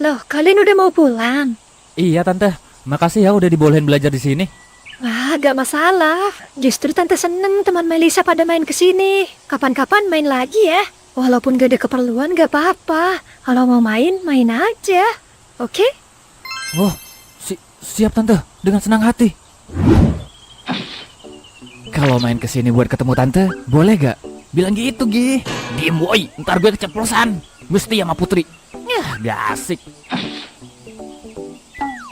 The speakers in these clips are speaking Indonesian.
Loh, kalian udah mau pulang? Iya tante, makasih ya udah dibolehin belajar di sini. Wah, gak masalah. Justru Tante seneng teman Melisa pada main ke sini. Kapan-kapan main lagi ya. Walaupun gak ada keperluan gak apa-apa. Kalau mau main, main aja. Oke? Oh, siap tante, dengan senang hati. Kalau main ke sini buat ketemu tante, boleh gak? Bilang gitu Gi. Diem boy, ntar gue keceplosan. Mesti sama Putri. Yah, gak asik.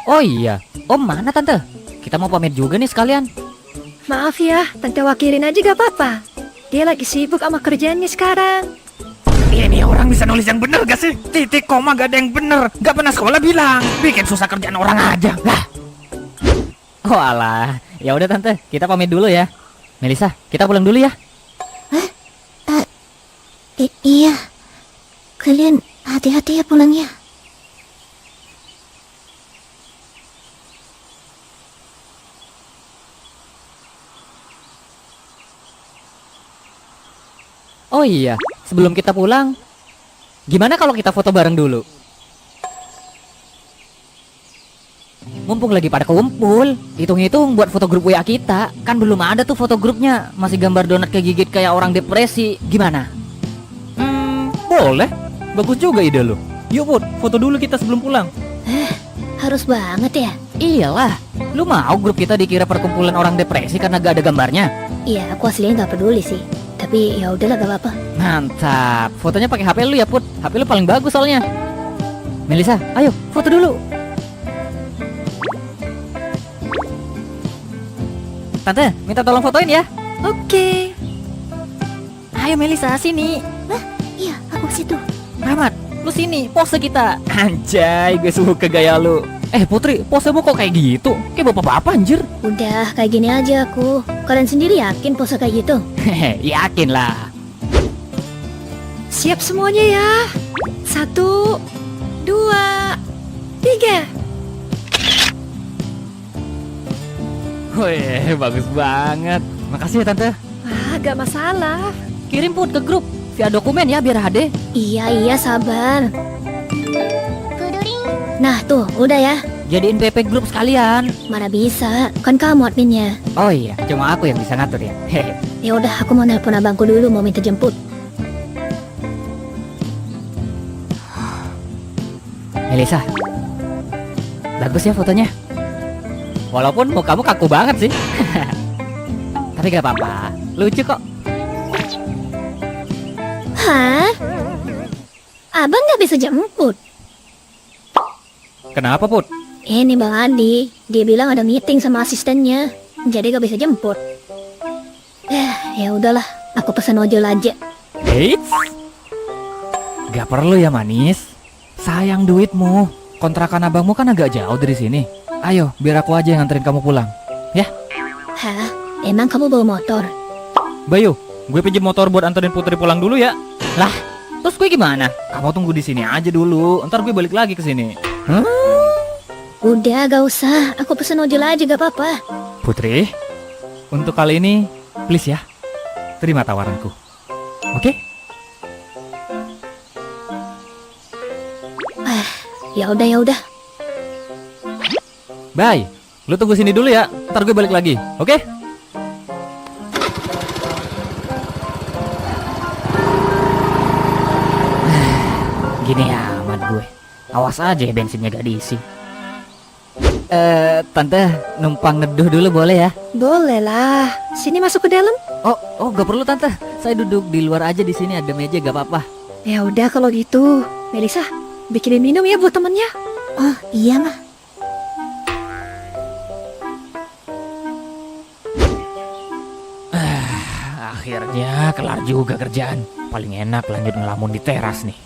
Oh iya, Om mana tante? Kita mau pamit juga nih sekalian. Maaf ya, Tante wakilin aja gak apa-apa. Dia lagi sibuk sama kerjaannya sekarang. Ini orang bisa nulis yang bener gak sih? Titik koma gak ada yang bener. Gak pernah sekolah bilang. Bikin susah kerjaan orang aja. Lah. Oh alah, ya udah tante, kita pamit dulu ya. Melisa, kita pulang dulu ya. Iya. Kalian hati-hati ya pulangnya. Oh iya, sebelum kita pulang, gimana kalau kita foto bareng dulu? Mumpung lagi pada kumpul, hitung-hitung buat foto grup WA kita. Kan belum ada tuh foto grupnya, masih gambar donat kegigit kayak orang depresi. Gimana? Boleh. Bagus juga ide lu. Yuk Put, foto dulu kita sebelum pulang. Harus banget ya? Iyalah, lu mau grup kita dikira perkumpulan orang depresi karena gak ada gambarnya? Iya, aku aslinya nggak peduli sih. Tapi ya udahlah, gak apa-apa. Mantap, fotonya pakai HP lu ya Put. HP lu paling bagus soalnya. Melisa, ayo foto dulu. Tante, minta tolong fotoin ya. Oke. Ayo Melisa, sini. Iya, aku ke situ. Rahmat, lu sini, pose kita. Anjay, gue suka gaya lu. Putri, posemu kok kayak gitu? Kayak bapak-bapak anjir. Udah, kayak gini aja aku. Kalian sendiri yakin pose kayak gitu? Hehe, yakin lah. Siap semuanya ya. 1, 2, 3. Wih, bagus banget. Makasih ya tante. Wah, gak masalah. Kirim Put ke grup via dokumen ya biar HD. Iya, sabar. Nah tuh, udah ya. Jadiin PP grup sekalian. Mana bisa, kan kamu adminnya. Oh iya, cuma aku yang bisa ngatur ya. Hehe. Ya udah, aku mau nelpon abangku dulu, mau minta jemput. Melisa, bagus ya fotonya. Walaupun mukamu kaku banget sih. Tapi gak apa-apa, lucu kok. Hah? Abang nggak bisa jemput? Kenapa Put? Ini Bang Adi, dia bilang ada meeting sama asistennya, jadi gak bisa jemput. Ya udahlah, aku pesan ojol aja. Eits. Gak perlu ya manis. Sayang duitmu. Kontrakan abangmu kan agak jauh dari sini. Ayo, biar aku aja yang nganterin kamu pulang. Ya, Hah? Emang kamu bawa motor? Bayu, gue pinjem motor buat anterin Putri pulang dulu ya. Lah, terus gue gimana? Kamu tunggu di sini aja dulu. Ntar gue balik lagi ke sini. Udah, gak usah. Aku pesan ojol aja, gak apa-apa. Putri, untuk kali ini, please ya, terima tawaranku. Oke? Ya udah. Bye. Lu tunggu sini dulu ya. Ntar gue balik lagi. Oke? Gini amat gue. Awas aja ya bensinnya gak diisi. Tante, numpang neduh dulu boleh ya? Boleh lah. Sini masuk ke dalam. Oh, gak perlu tante. Saya duduk di luar aja di sini ada meja gak apa-apa. Ya udah kalau gitu. Melisa, bikinin minum ya buat temennya. Oh, iya mah. Akhirnya kelar juga kerjaan. Paling enak lanjut ngelamun di teras nih.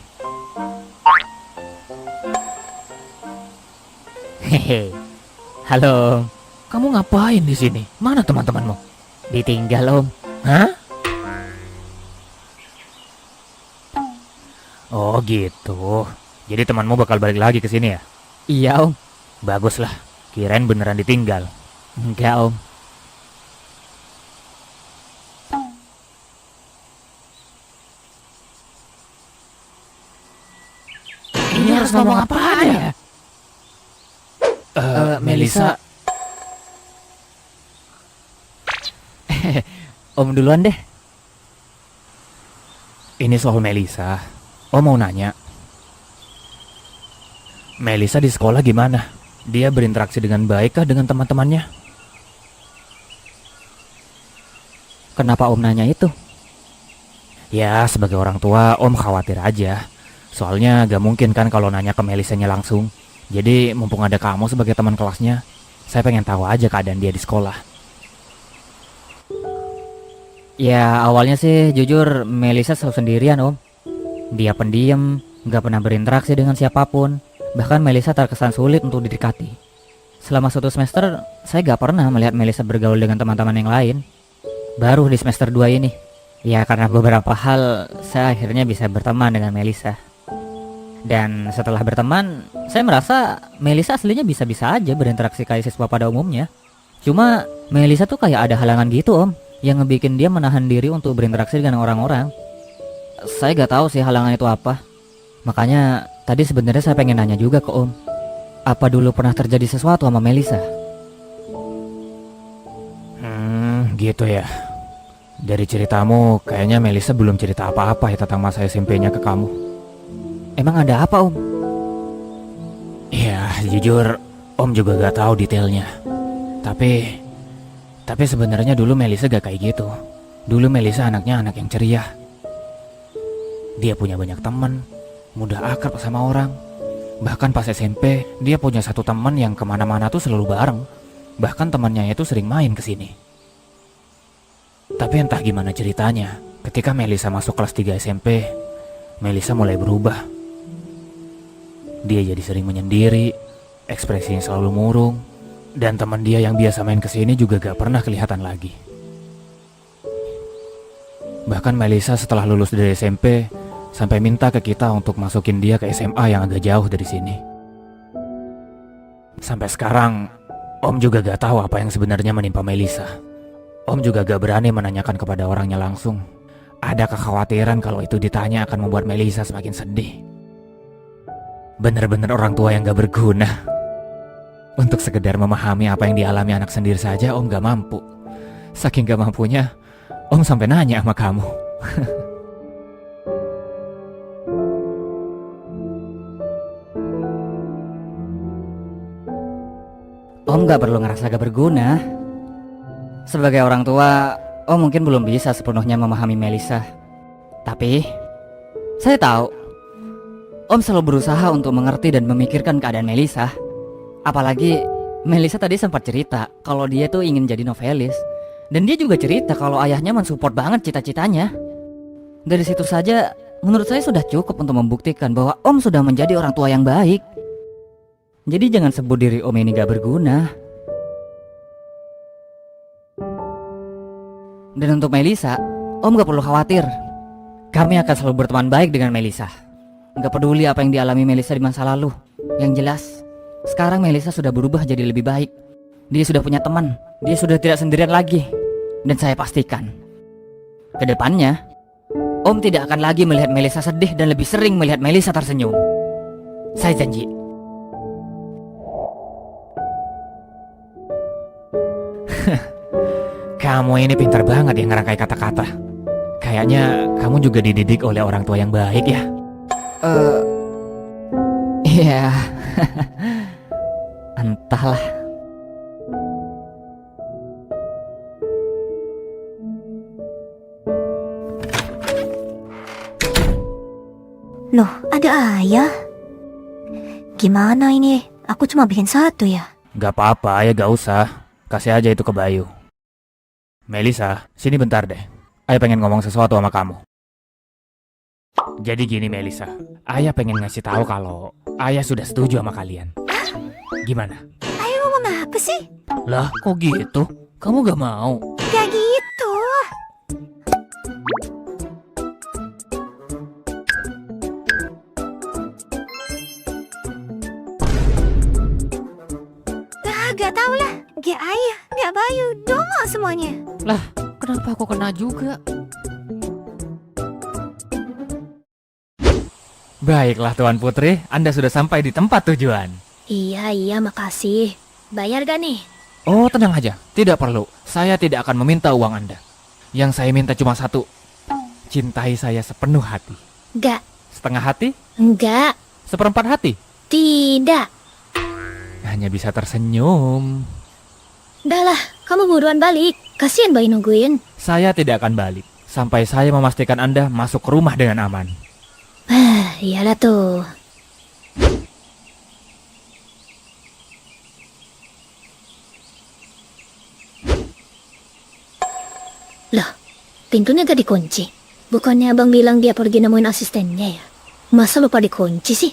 Hehe. Halo. Kamu ngapain di sini? Mana teman-temanmu? Ditinggal Om. Hah? Oh gitu. Jadi temanmu bakal balik lagi ke sini ya? Iya Om. Baguslah. Kirain beneran ditinggal. Enggak Om. Ini harus ngomong apa ya? Melisa. Om duluan deh. Ini soal Melisa. Om mau nanya. Melisa di sekolah gimana? Dia berinteraksi dengan baik kah dengan teman-temannya? Kenapa Om nanya itu? Ya, sebagai orang tua, Om khawatir aja. Soalnya gak mungkin kan kalau nanya ke Melisanya langsung. Jadi mumpung ada kamu sebagai teman kelasnya, saya pengen tahu aja keadaan dia di sekolah. Ya awalnya sih jujur Melisa selalu sendirian Om. Dia pendiam, gak pernah berinteraksi dengan siapapun. Bahkan Melisa terkesan sulit untuk didekati. Selama 1 semester, saya gak pernah melihat Melisa bergaul dengan teman-teman yang lain. Baru di semester 2 ini. Ya karena beberapa hal, saya akhirnya bisa berteman dengan Melisa. Dan setelah berteman, saya merasa Melisa aslinya bisa-bisa aja berinteraksi kayak siswa pada umumnya. Cuma Melisa tuh kayak ada halangan gitu Om, yang ngebikin dia menahan diri untuk berinteraksi dengan orang-orang. Saya gak tahu sih halangan itu apa. Makanya tadi sebenarnya saya pengen nanya juga ke Om. Apa dulu pernah terjadi sesuatu sama Melisa? Gitu ya. Dari ceritamu, kayaknya Melisa belum cerita apa-apa ya tentang masa SMP-nya ke kamu. Emang ada apa Om? Ya, jujur, Om juga gak tahu detailnya. Tapi sebenarnya dulu Melisa gak kayak gitu. Dulu Melisa anaknya anak yang ceria. Dia punya banyak teman, mudah akrab sama orang. Bahkan pas SMP, dia punya satu teman yang kemana-mana tuh selalu bareng. Bahkan temannya itu sering main ke sini. Tapi entah gimana ceritanya, ketika Melisa masuk kelas 3 SMP, Melisa mulai berubah. Dia jadi sering menyendiri, ekspresinya selalu murung, dan teman dia yang biasa main kesini juga gak pernah kelihatan lagi. Bahkan Melisa setelah lulus dari SMP, sampai minta ke kita untuk masukin dia ke SMA yang agak jauh dari sini. Sampai sekarang, Om juga gak tahu apa yang sebenarnya menimpa Melisa. Om juga gak berani menanyakan kepada orangnya langsung. Ada kekhawatiran kalau itu ditanya akan membuat Melisa semakin sedih. Bener-bener orang tua yang gak berguna. Untuk sekedar memahami apa yang dialami anak sendiri saja Om gak mampu. Saking gak mampunya, Om sampai nanya sama kamu. Om gak perlu ngerasa gak berguna. Sebagai orang tua, Om mungkin belum bisa sepenuhnya memahami Melisa. Tapi saya tahu Om selalu berusaha untuk mengerti dan memikirkan keadaan Melisa. Apalagi Melisa tadi sempat cerita kalau dia tuh ingin jadi novelis. Dan dia juga cerita kalau ayahnya mensupport banget cita-citanya. Dari situ saja menurut saya sudah cukup untuk membuktikan bahwa Om sudah menjadi orang tua yang baik. Jadi jangan sebut diri Om ini gak berguna. Dan untuk Melisa, Om gak perlu khawatir. Kami akan selalu berteman baik dengan Melisa. Gak peduli apa yang dialami Melisa di masa lalu. Yang jelas, sekarang Melisa sudah berubah jadi lebih baik. Dia sudah punya teman. Dia sudah tidak sendirian lagi. Dan saya pastikan, ke depannya, Om tidak akan lagi melihat Melisa sedih dan lebih sering melihat Melisa tersenyum. Saya janji. Kamu ini pintar banget ya ngerangkai kata-kata. Kayaknya kamu juga dididik oleh orang tua yang baik ya. Iya. Entahlah. Loh, ada ayah? Gimana ini? Aku cuma bikin 1 ya. Gak apa-apa ya, gak usah. Kasih aja itu ke Bayu. Melisa, sini bentar deh. Ayah pengen ngomong sesuatu sama kamu. Jadi gini Melisa, Ayah pengen ngasih tahu kalau Ayah sudah setuju sama kalian. Gimana? Ayah ngomong apa sih? Lah, kok gitu? Kamu gak mau? Gak gitu. Gak tau lah. Gak ayah, gak Bayu, dongo semuanya. Lah, kenapa aku kena juga? Baiklah Tuan Putri, Anda sudah sampai di tempat tujuan. Iya, makasih. Bayar gak nih? Oh, tenang aja, tidak perlu. Saya tidak akan meminta uang Anda. Yang saya minta cuma satu. Cintai saya sepenuh hati. Gak, Setengah hati? enggak, Seperempat hati? tidak. Hanya bisa tersenyum. Dah lah, kamu buruan balik. Kasian bayi nungguin. Saya tidak akan balik sampai saya memastikan Anda masuk ke rumah dengan aman. Iyalah tuh. Loh, pintunya gak dikunci. Bukannya abang bilang dia pergi nemuin asistennya ya? Masa lupa dikunci sih?